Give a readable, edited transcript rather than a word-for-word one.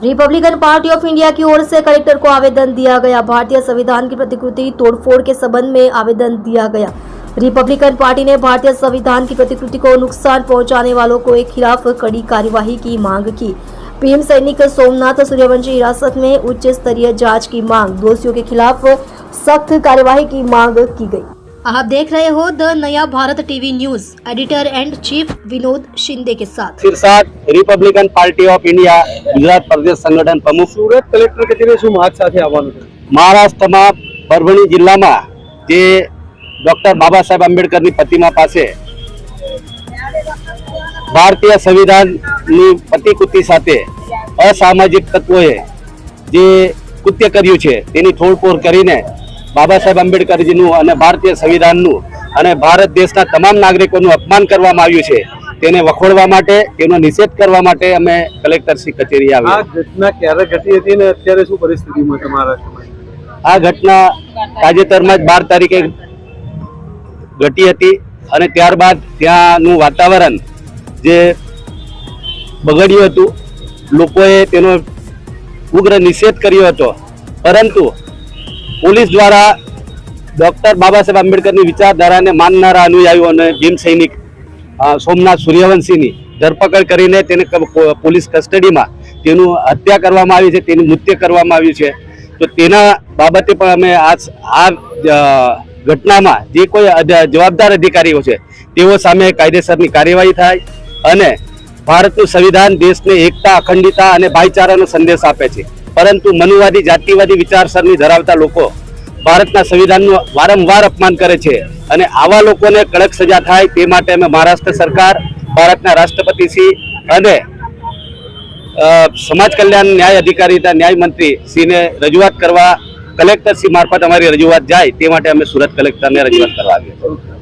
Republican party of India की ओर से collector को आवेदन दिया गया। भारतीय संविधान की प्रतिकृति तोड़फोड़ के संबंध में आवेदन दिया गया। रिपब्लिकन पार्टी ने भारतीय संविधान की प्रतिकृति को नुकसान पहुंचाने वालों को एक खिलाफ कड़ी कार्यवाही की मांग की। पीएम सैनिक सोमनाथ सूर्यवंशी हिरासत में उच्च स्तरीय जांच की मांग, दोषियों के खिलाफ सख्त कार्यवाही की मांग की गई। आप देख रहे हो द नया Bharat TV news, editor and chief Vinod Shinde के साथ। શીર્ષક Republican party of India Gujarat પ્રદેશ સંગઠન પ્રમુખ। સુરત કલેક્ટર કચેરીએ શું માગ સાથે આવવાનું છે? મહારાષ્ટ્રમાં પરભણી જિલ્લામાં જે ડોક્ટર બાબા સાહેબ આંબેડકરની પ્રતિમા પાસે ભારતીય સંવિધાનની પ્રતિકૃતિ સાથે અસામાજિક તત્વોએ જે કૃત્ય કર્યું છે તેની તોડફોડ કરીને બાબા સાહેબ આંબેડકરજીનું અને ભારતીય સંવિધાનનું અને ભારત દેશના તમામ નાગરિકોનું અપમાન કરવામાં આવ્યું છે તેને વખોડવા માટે, તેનો નિષેધ કરવા માટે અમે કલેક્ટરશ્રી કચેરી આ આવ્યા। ઘટના ક્યારે ઘટી હતી ને અત્યારે શું પરિસ્થિતિમાં છે મહારાષ્ટ્રમાં? આ ઘટના તાજેતરમાં જ 12 તારીખે ઘટી હતી અને ત્યારબાદ ત્યાંનું વાતાવરણ જે બગડ્યું હતું, લોકોએ તેનો ઉગ્ર નિષેધ કર્યો હતો, પરંતુ પોલીસ દ્વારા ડોક્ટર બાબા સાહેબ આંબેડકરની વિચારધારાને માનનારા અનુયાયીઓ અને ભીમ સૈનિક સોમનાથ સૂર્યવંશીની ધરપકડ કરીને તેને પોલીસ કસ્ટડીમાં તેનું હત્યા કરવામાં આવી છે, તેનું મૃત્યુ કરવામાં આવ્યું છે। તો તેના બાબતે પણ અમે આ ઘટનામાં જે કોઈ જવાબદાર અધિકારીઓ છે તેઓ સામે કાયદેસરની કાર્યવાહી થાય અને ભારતનું સંવિધાન દેશને એકતા, અખંડિતતા અને ભાઈચારાનો સંદેશ આપે છે, પરંતુ મનુવાદી, જાતિવાદી વિચારસરણી ધરાવતા લોકો ભારતના સંવિધાનનું વારંવાર અપમાન કરે છે અને આવા લોકોને કડક સજા થાય તે માટે અમે મહારાષ્ટ્ર સરકાર, ભારતના રાષ્ટ્રપતિશ્રી અને સમાજ કલ્યાણ ન્યાય અધિકારીતા ન્યાય મંત્રી શ્રીને રજૂઆત કરવા કલેક્ટરશ્રી મારફત અમારી રજૂઆત જાય તે માટે અમે સુરત કલેક્ટરને રજૂઆત કરવા આવ્યા છીએ।